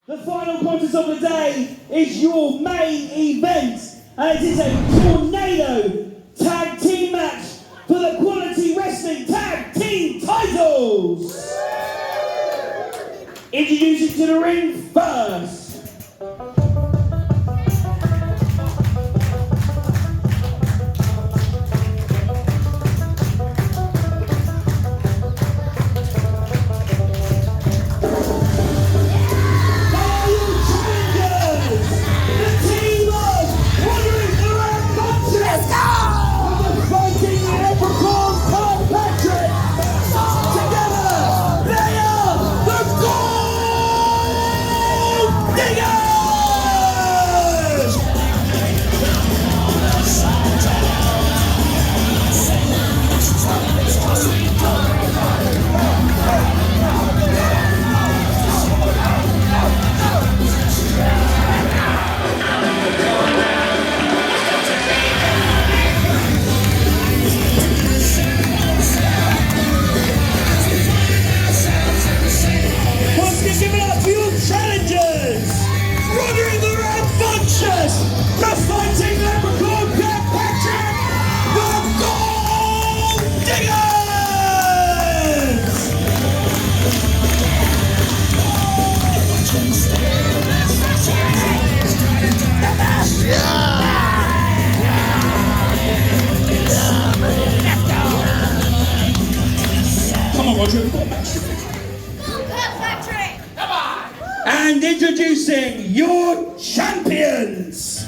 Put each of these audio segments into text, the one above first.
The final contest of the day is your main event, and it is a tornado tag team match for the Quality Wrestling Tag Team titles. Introducing to the ring first, Roderick the Rambunctious, the fighting Leprechaun, Kirkpatrick, the Gold Diggers! Come on, Roger, we've got a match. Kirkpatrick! Come on! And introducing your champions!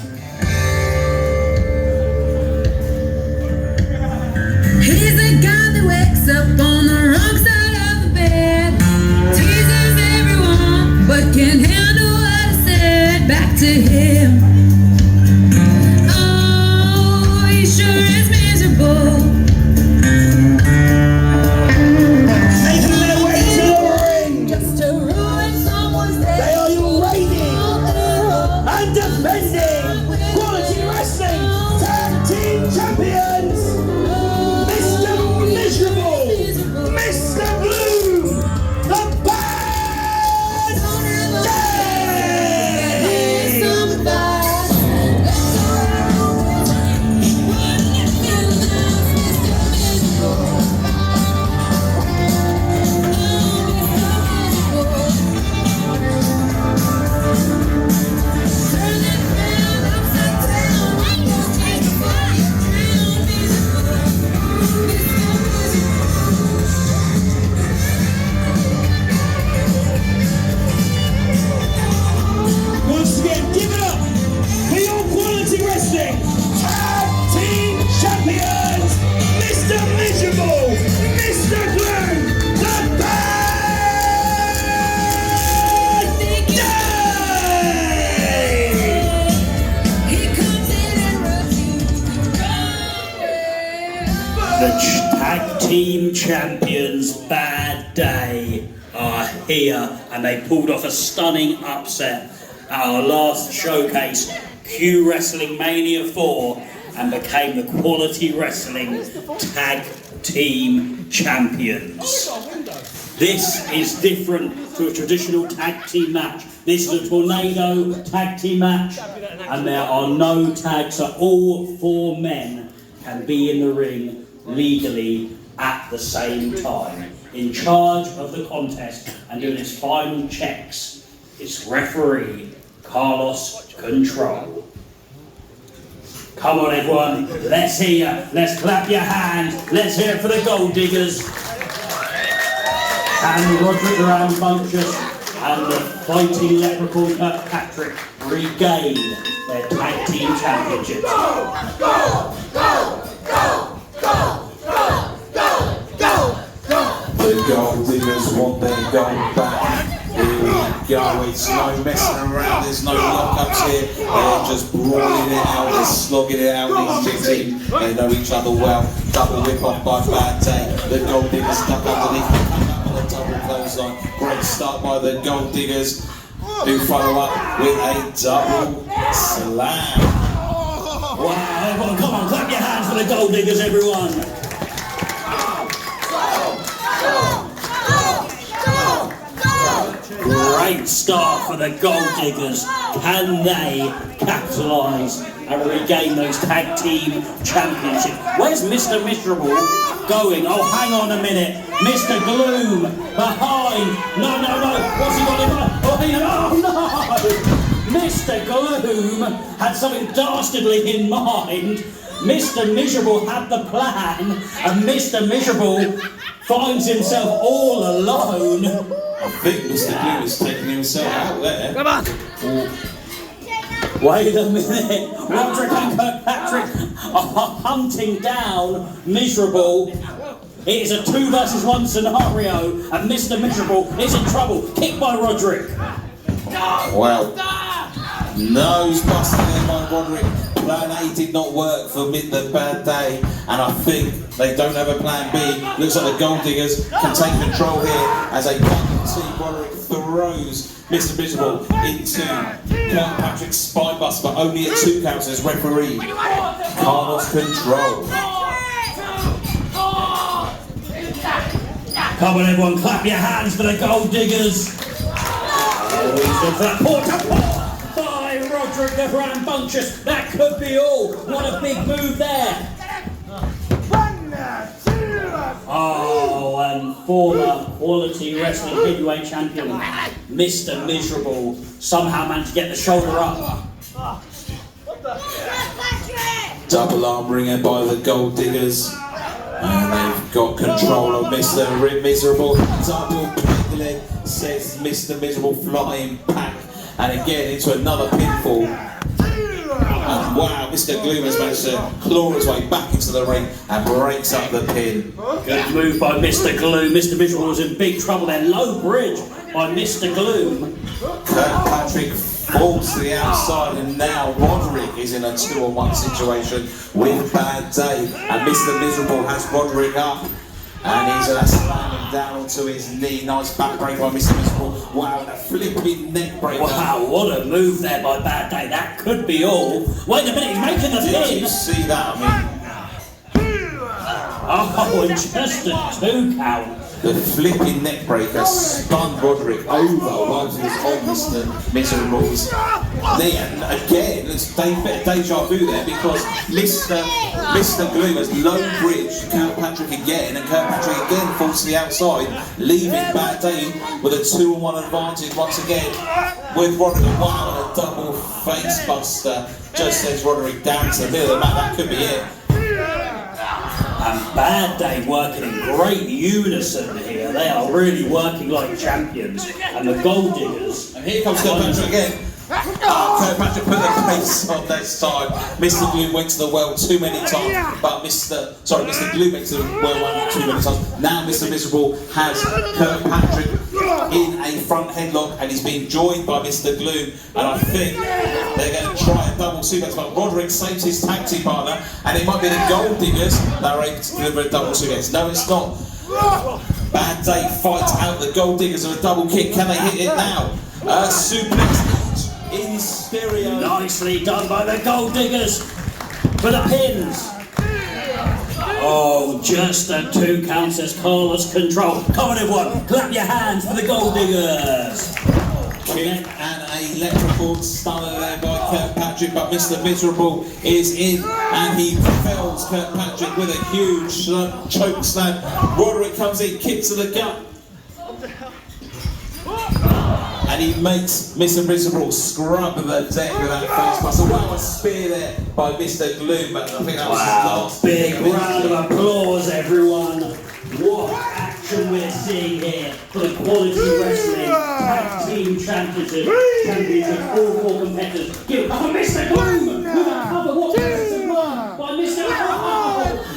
He's the guy that wakes up on the wrong side of the bed, teases everyone, but can't handle what I said back to him. Oh, he sure is miserable. Making their way to the ring! Just to ruin someone's day. They are your reigning and defending Quality Wrestling Tag Team Champions! Mr. Miserable, Mr. Gloom, the Bad Day! Once again, give it up for your Quality Wrestling Tag Team Champions, Mr. Miserable, Mr. Gloom, the Bad Day! The Tag Team Champions Bad Day are here, and they pulled off a stunning upset at our last showcase, Q Wrestling Mania 4, and became the Quality Wrestling Tag Team Champions. This is different to a traditional tag team match. This is a tornado tag team match, and there are no tags, so all 4 men can be in the ring legally at the same time. In charge of the contest and doing his final checks is referee Carlos Control. Come on everyone, let's hear you, let's clap your hands, let's hear it for the Gold Diggers and Roderick the Rambunctious and the fighting Leprechaun Kirkpatrick regain their tag team championships. Go! Go! Go! Go! Go! Go! Go! Go! The Gold Diggers want their gold back. Here we go, it's no messing around, there's no lockups here. They're just brawling it out, they're slogging it out, these two teams. They know each other well. Double whip off by Bad Day. The Gold Diggers stuck underneath the double clothesline. Great start by the Gold Diggers, who follow up with a double slam. Wow, everyone, come on, clap your hands for the Gold Diggers, everyone. Great start for the Gold Diggers. Can they capitalise and regain those tag team championships? Where's Mr. Miserable going? Oh, hang on a minute. Mr. Gloom behind. No. What's he got in mind? Oh no! Mr. Gloom had something dastardly in mind. Mr. Miserable had the plan, and Mr. Miserable finds himself all alone. I think Mr. Gloom is taking himself out there. Come on. Wait a minute. Roderick and Kirkpatrick are hunting down Miserable. It is a 2 versus 1 scenario, and Mr. Miserable is in trouble. Kicked by Roderick. Well, nose busting in by Roderick. Plan A did not work for the bad day, and I think they don't have a plan B. Looks like the Gold Diggers can take control here as a team. Roderick throws Mr. Miserable into Kirkpatrick's spine bust, but only at 2 counts as referee Carlos control. Come on, everyone, clap your hands for the Gold Diggers. Oh, he's gone for that paw by Roderick the Rambunctious. That could be all. What a big move there. Oh, and former quality wrestling heavyweight champion, Mr. Miserable, somehow managed to get the shoulder up. Double arm ringer by the Gold Diggers. And they've got control of Mr. Miserable. Double peg leg, says Mr. Miserable, flying back. And again into another pinfall. And wow, Mr. Gloom has managed to claw his way back into the ring and breaks up the pin. Good move by Mr. Gloom. Mr. Miserable was in big trouble there. Low bridge by Mr. Gloom. Kirkpatrick falls to the outside, and now Roderick is in a 2-on-1 situation with Bad Day. And Mr. Miserable has Roderick up. And he's going to slam him down onto his knee. Nice back break by Mr. Miserable. Wow, and a flipping neck breaker. Wow, what a move there by Bad Day. That could be all. Wait a minute, he's making the Did pin. you see that? Oh, and just a 2 count. The flipping neck breaker spun Roderick over once he was on Mr. Miserable's knee. And again, it's deja vu there because Mr. Gloom has low bridge Kirkpatrick again, and Kirkpatrick again falls to the outside, leaving Bad Day with a 2-on-1 advantage once again with Roderick. Wow, a double face buster just sends Roderick down to the middle of the mat. That could be it. And Bad Day working in great unison here. They are really working like champions. And the Gold Diggers. And here comes Kirkpatrick again. Kirkpatrick put the pace on this time. Mr. Gloom went to the well too many times, but Mr. Gloom went to the well too many times. Now Mr. Miserable has Kirkpatrick in a front headlock, and he's being joined by Mr. Gloom. And I think they're going to try a double suplex, but Roderick saves his tag team partner, and it might be the Gold Diggers that are able to deliver a double suplex. No, it's not. Bad Day fights out the Gold Diggers with a double kick. Can they hit it now? Suplex in stereo. Nicely done by the Gold Diggers for the pins. Oh, just a 2 counts as Carlos control. Come on, everyone, clap your hands for the Gold Diggers. Kick and a Leprechaun stunner there by Kirkpatrick, but Mr. Miserable is in, and he fells Kirkpatrick with a huge choke slam. Roderick comes in, kick to the gut. And he makes Mr. Miserable scrub the deck with that face buster. Wow, a spear there by Mr. Gloom, but I think that was his last. Big round of applause, everyone. What action we're seeing here for the Quality Wrestling Tag Team Championship. All 4 competitors. Give Mr. Gloom with a cover. What by Mr.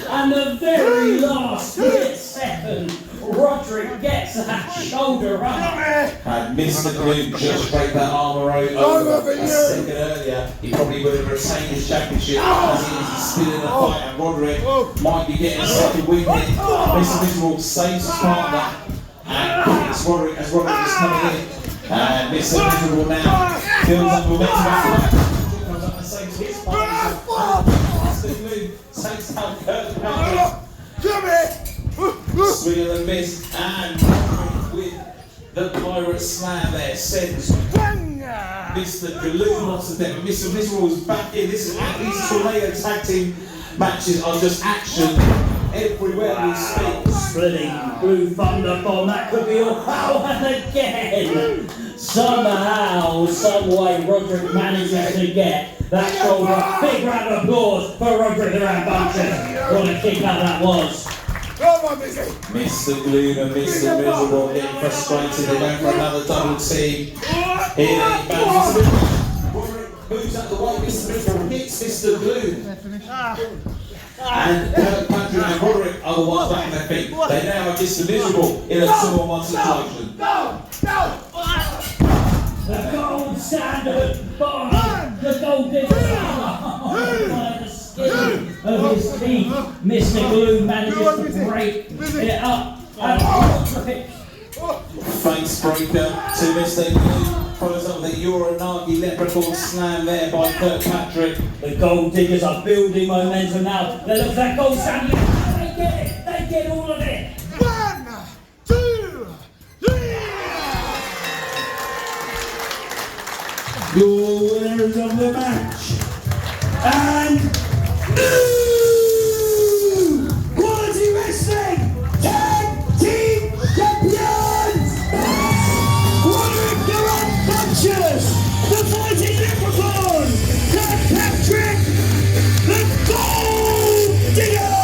And the very last split second, Roderick gets that shoulder up. And Mr. Gloom just break that armour over a second earlier. He probably would have retained his championship as he is still in the fight, and Roderick might be getting a second win here. Mr. Miserable saves his partner, and it's Roderick as Roderick is coming in. And Mr. Miserable now builds up momentum after that. Comes up and saves his partner. Mr. Gloom takes down Kirkpatrick. Swing of the miss, and with the Pirate Slam there sends Mr. Gloom off to them. Mr. Miserable's back in. These tornado tag team matches are just action everywhere we speak. Splitting blue thunder bomb, that could be all. Oh, and again! Somehow, some way, Roderick manages to get that shoulder. Big round of applause for Roderick the Rambunctious. What a kick out that was. Come on, Missy. Mr. Gloom and Mr. Miserable getting frustrated. They're going for another double team. Here they bounce. Roderick moves out the way. Mr. Miserable hits Mr. Gloom. And Kirkpatrick and Roderick are the ones back in their feet. They now have Mr. Miserable in a 2-on-1 situation. Go! Go! The gold standard bomb. The gold digger. By the skin of his teeth, Mr. Gloom manages to break it up. And Roderick. Face breaker to Mr. Gloom. Follows up with a Uranagi Leprechaun slam there by Kirkpatrick. The gold diggers are building momentum now. They look at that gold standard. They get it. They get all of it. 1, 2, 3. Your winners of the match and new Quality Wrestling Tag Team Champions, Roderick the Rambunctious, the Fighting Leprechaun, Kirkpatrick, the Gold Diggers.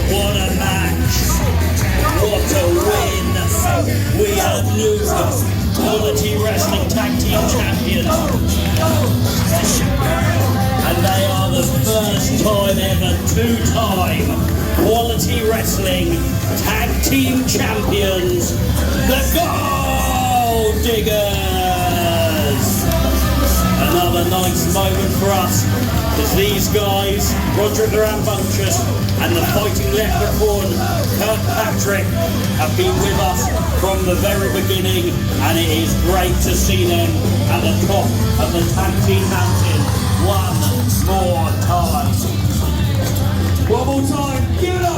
What a match! What a win! We are new Quality Wrestling Tag Team Champions. And they are the first time ever, 2-time Quality Wrestling Tag Team Champions, the Gold Diggers! Another nice moment for us, as these guys, Roderick the Rambunctious and the Fighting Leprechaun, Kirkpatrick, have been with us from the very beginning, and it is great to see them at the top of the tag team mountain one more time. One more time, give it up!